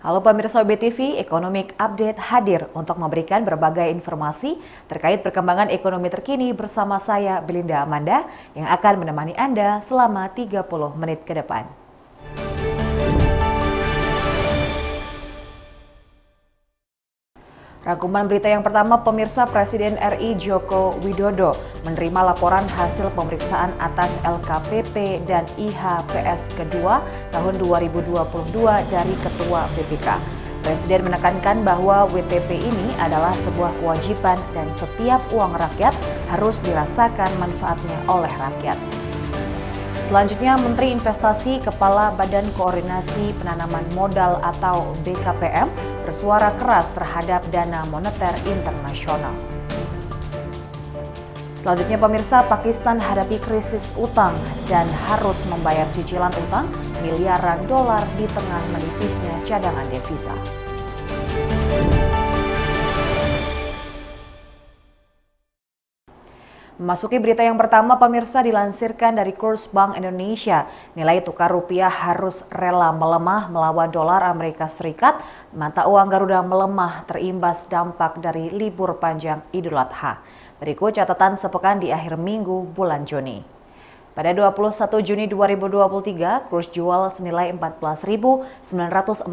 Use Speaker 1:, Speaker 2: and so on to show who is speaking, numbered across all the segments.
Speaker 1: Halo pemirsa BTV, Economic Update hadir untuk memberikan berbagai informasi terkait perkembangan ekonomi terkini bersama saya Belinda Amanda yang akan menemani Anda selama 30 menit ke depan. Rangkuman berita yang pertama, pemirsa, Presiden RI Joko Widodo menerima laporan hasil pemeriksaan atas LKPP dan IHPS kedua tahun 2022 dari Ketua BPK. Presiden menekankan bahwa WTP ini adalah sebuah kewajiban dan setiap uang rakyat harus dirasakan manfaatnya oleh rakyat. Selanjutnya, Menteri Investasi Kepala Badan Koordinasi Penanaman Modal atau BKPM bersuara keras terhadap dana moneter internasional. Selanjutnya pemirsa, Pakistan hadapi krisis utang dan harus membayar cicilan utang miliaran dolar di tengah menipisnya cadangan devisa. Memasuki berita yang pertama, pemirsa, dilansirkan dari kurs Bank Indonesia, nilai tukar rupiah harus rela melemah melawan dolar Amerika Serikat. Mata uang Garuda melemah terimbas dampak dari libur panjang Idul Adha. Berikut catatan sepekan di akhir minggu bulan Juni. Pada 21 Juni 2023, kurs jual senilai Rp14.942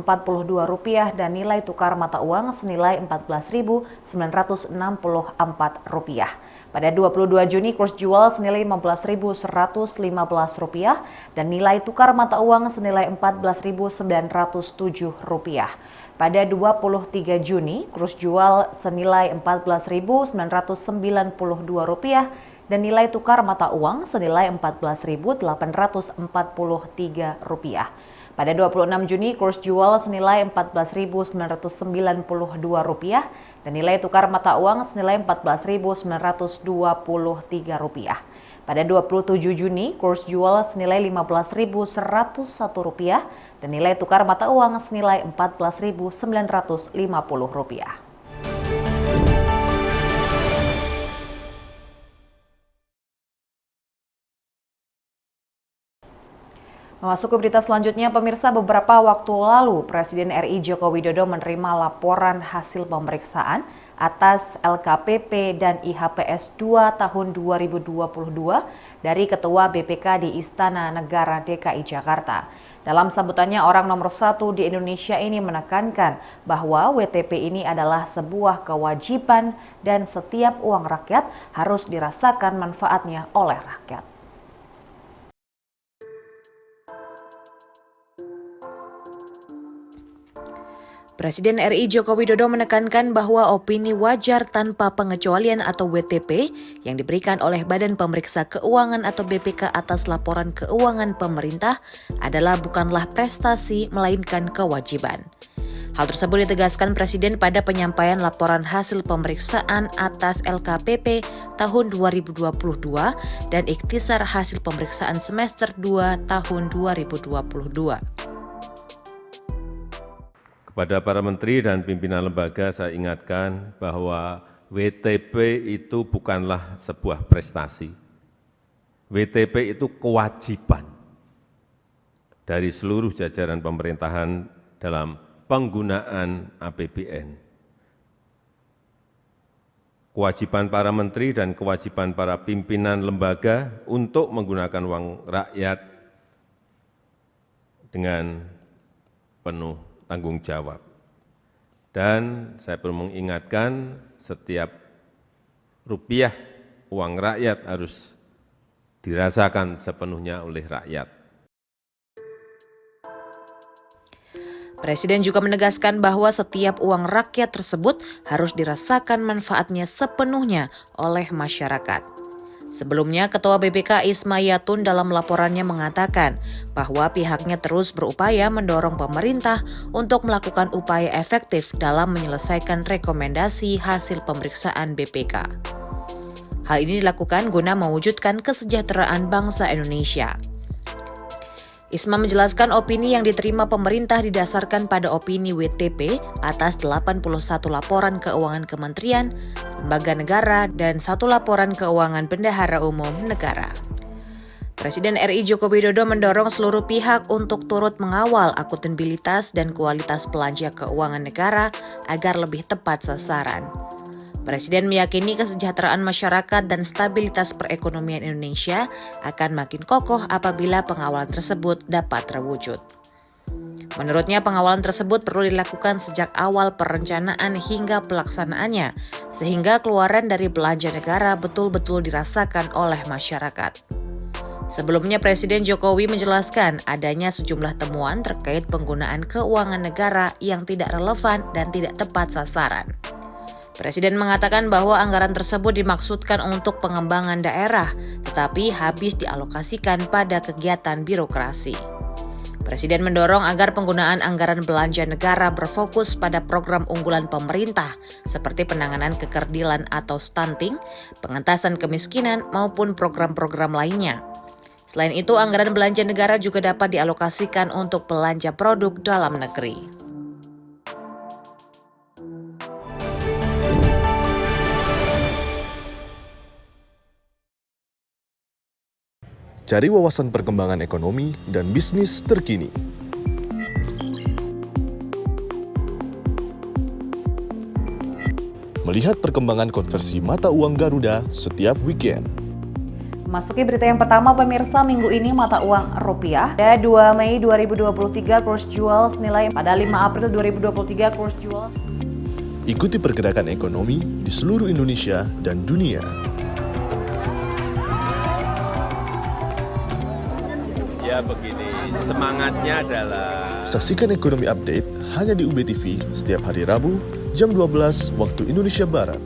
Speaker 1: dan nilai tukar mata uang senilai Rp14.964. Pada 22 Juni, kurs jual senilai Rp15.115 dan nilai tukar mata uang senilai Rp14.907. Pada 23 Juni, kurs jual senilai Rp14.992 dan nilai tukar mata uang senilai Rp14.843. Pada 26 Juni, kurs jual senilai Rp14.992 dan nilai tukar mata uang senilai Rp14.923. Pada 27 Juni, kurs jual senilai Rp15.101 dan nilai tukar mata uang senilai Rp14.950. Memasuki berita selanjutnya, pemirsa, beberapa waktu lalu Presiden RI Joko Widodo menerima laporan hasil pemeriksaan atas LKPP dan IHPS 2 tahun 2022 dari Ketua BPK di Istana Negara DKI Jakarta. Dalam sambutannya, orang nomor 1 di Indonesia ini menekankan bahwa WTP ini adalah sebuah kewajiban dan setiap uang rakyat harus dirasakan manfaatnya oleh rakyat. Presiden RI Joko Widodo menekankan bahwa opini wajar tanpa pengecualian atau WTP yang diberikan oleh Badan Pemeriksa Keuangan atau BPK atas laporan keuangan pemerintah adalah bukanlah prestasi melainkan kewajiban. Hal tersebut ditegaskan Presiden pada penyampaian laporan hasil pemeriksaan atas LKPP tahun 2022 dan ikhtisar hasil pemeriksaan semester 2 tahun 2022.
Speaker 2: Kepada para menteri dan pimpinan lembaga saya ingatkan bahwa WTP itu bukanlah sebuah prestasi. WTP itu kewajiban dari seluruh jajaran pemerintahan dalam penggunaan APBN. Kewajiban para menteri dan kewajiban para pimpinan lembaga untuk menggunakan uang rakyat dengan penuh tanggung jawab. Dan saya perlu mengingatkan setiap rupiah uang rakyat harus dirasakan sepenuhnya oleh rakyat.
Speaker 1: Presiden juga menegaskan bahwa setiap uang rakyat tersebut harus dirasakan manfaatnya sepenuhnya oleh masyarakat. Sebelumnya, Ketua BPK Isma Yatun dalam laporannya mengatakan bahwa pihaknya terus berupaya mendorong pemerintah untuk melakukan upaya efektif dalam menyelesaikan rekomendasi hasil pemeriksaan BPK. Hal ini dilakukan guna mewujudkan kesejahteraan bangsa Indonesia. Isma menjelaskan opini yang diterima pemerintah didasarkan pada opini WTP atas 81 laporan keuangan kementerian, lembaga negara, dan 1 laporan keuangan bendahara umum negara. Presiden RI Joko Widodo mendorong seluruh pihak untuk turut mengawal akuntabilitas dan kualitas belanja keuangan negara agar lebih tepat sasaran. Presiden meyakini kesejahteraan masyarakat dan stabilitas perekonomian Indonesia akan makin kokoh apabila pengawalan tersebut dapat terwujud. Menurutnya, pengawalan tersebut perlu dilakukan sejak awal perencanaan hingga pelaksanaannya, sehingga keluaran dari belanja negara betul-betul dirasakan oleh masyarakat. Sebelumnya, Presiden Jokowi menjelaskan adanya sejumlah temuan terkait penggunaan keuangan negara yang tidak relevan dan tidak tepat sasaran. Presiden mengatakan bahwa anggaran tersebut dimaksudkan untuk pengembangan daerah, tetapi habis dialokasikan pada kegiatan birokrasi. Presiden mendorong agar penggunaan anggaran belanja negara berfokus pada program unggulan pemerintah seperti penanganan kekerdilan atau stunting, pengentasan kemiskinan, maupun program-program lainnya. Selain itu, anggaran belanja negara juga dapat dialokasikan untuk belanja produk dalam negeri.
Speaker 3: Cari wawasan perkembangan ekonomi dan bisnis terkini. Melihat perkembangan konversi mata uang Garuda setiap weekend.
Speaker 4: Masuki berita yang pertama, pemirsa, minggu ini mata uang rupiah. Pada 2 Mei 2023 kurs jual senilai pada 5 April 2023 kurs jual.
Speaker 3: Ikuti pergerakan ekonomi di seluruh Indonesia dan dunia.
Speaker 2: Ya begini, semangatnya adalah
Speaker 3: Saksikan Ekonomi Update hanya di UB TV setiap hari Rabu jam 12 waktu Indonesia Barat.